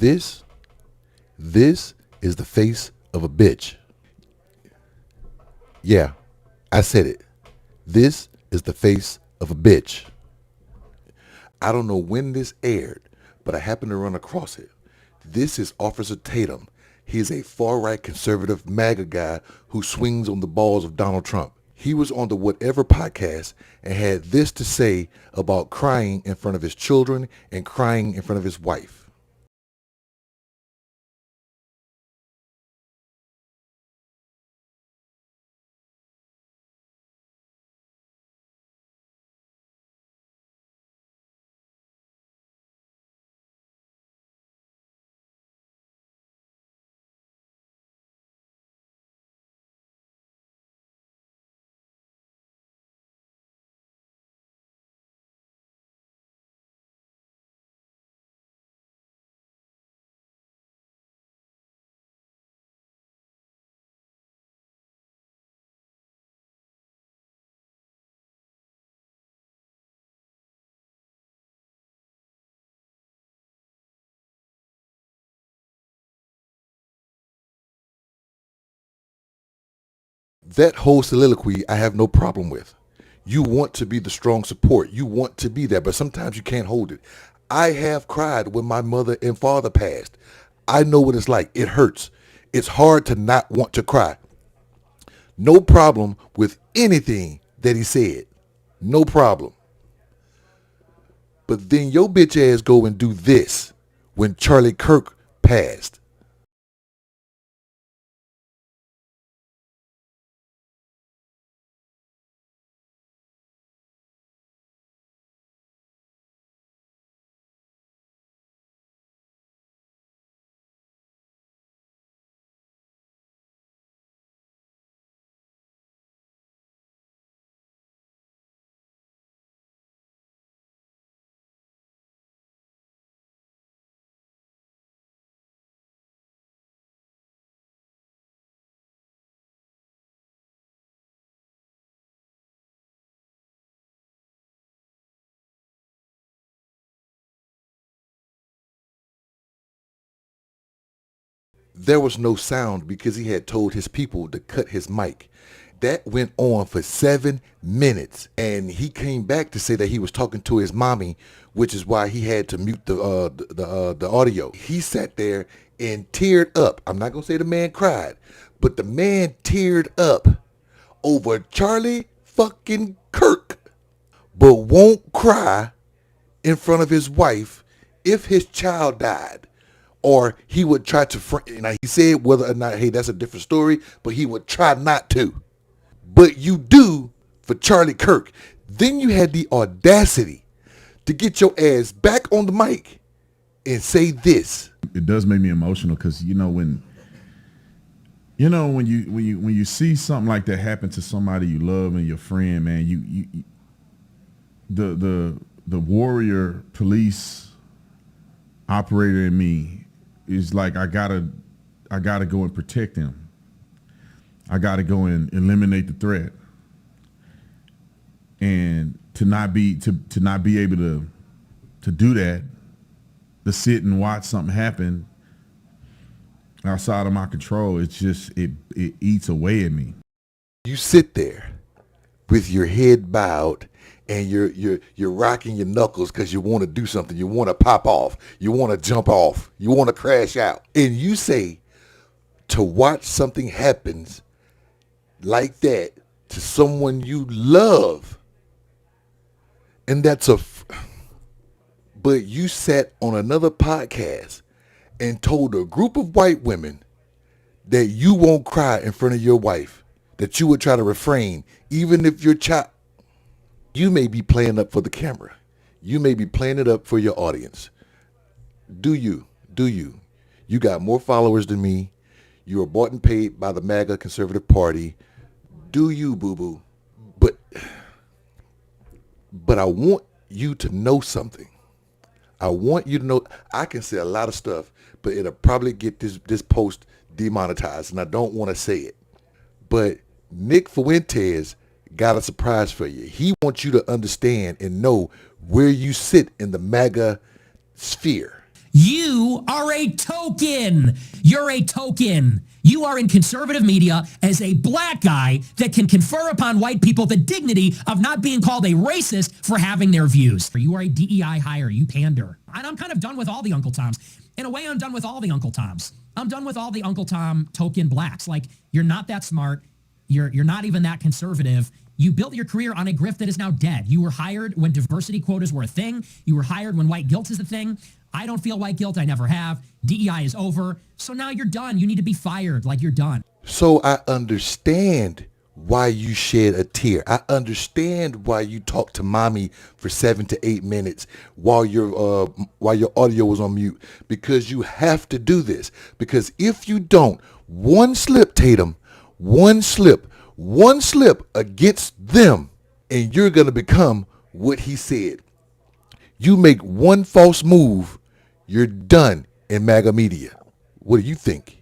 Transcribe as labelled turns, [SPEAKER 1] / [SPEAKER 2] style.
[SPEAKER 1] This is the face of a bitch. Yeah, I said it. This is the face of a bitch. I don't know when this aired, but I happened to run across it. This is Officer Tatum. He's a far-right conservative MAGA guy who swings on the balls of Donald Trump. He was on the Whatever podcast and had this to say about crying in front of his children and crying in front of his wife. That whole soliloquy I have no problem with. You want to be the strong support. You want to be there, but sometimes you can't hold it. I have cried when my mother and father passed. I know what it's like. It hurts. It's hard to not want to cry. No problem with anything that he said. No problem. But then your bitch ass go and do this when Charlie Kirk passed. There was no sound because he had told his people to cut his mic. That went on for 7 minutes, and he came back to say that he was talking to his mommy, which is why he had to mute the audio. He sat there and teared up. I'm not gonna say the man cried, but the man teared up over Charlie fucking Kirk, but won't cry in front of his wife if his child died. Or he would try to, now he said whether or not, hey, that's a different story, but he would try not to. But you do for Charlie Kirk. Then you had the audacity to get your ass back on the mic and say this.
[SPEAKER 2] It does make me emotional because when you see something like that happen to somebody you love and your friend, man, the warrior police operator in me is like, I gotta go and protect him. I gotta go and eliminate the threat. And to not be able to do that, to sit and watch something happen outside of my control, it's just it eats away at me.
[SPEAKER 1] You sit there with your head bowed and you're rocking your knuckles because you want to do something. You want to pop off. You want to jump off. You want to crash out. And you say to watch something happens like that to someone you love. And but you sat on another podcast and told a group of white women that you won't cry in front of your wife, that you would try to refrain, even if your child. You may be playing up for the camera. You may be playing it up for your audience. Do you? You got more followers than me. You are bought and paid by the MAGA conservative party. Do you, boo-boo? But I want you to know something. I want you to know, I can say a lot of stuff, but it'll probably get this post demonetized, and I don't want to say it. But Nick Fuentes got a surprise for you. He wants you to understand and know where you sit in the MAGA sphere.
[SPEAKER 3] You are a token. You're a token. You are in conservative media as a black guy that can confer upon white people the dignity of not being called a racist for having their views. You are a DEI hire. You pander. And I'm kind of done with all the Uncle Toms. In a way, I'm done with all the Uncle Toms. I'm done with all the Uncle Tom token blacks. Like, you're not that smart. You're not even that conservative. You built your career on a grift that is now dead. You were hired when diversity quotas were a thing. You were hired when white guilt is a thing. I don't feel white guilt. I never have. DEI is over. So now you're done. You need to be fired. Like, you're done.
[SPEAKER 1] So I understand why you shed a tear. I understand why you talked to mommy for 7 to 8 minutes while your audio was on mute, because you have to do this. Because if you don't, one slip, Tatum, one slip against them, and you're going to become what he said. You make one false move, you're done in MAGA media. What do you think?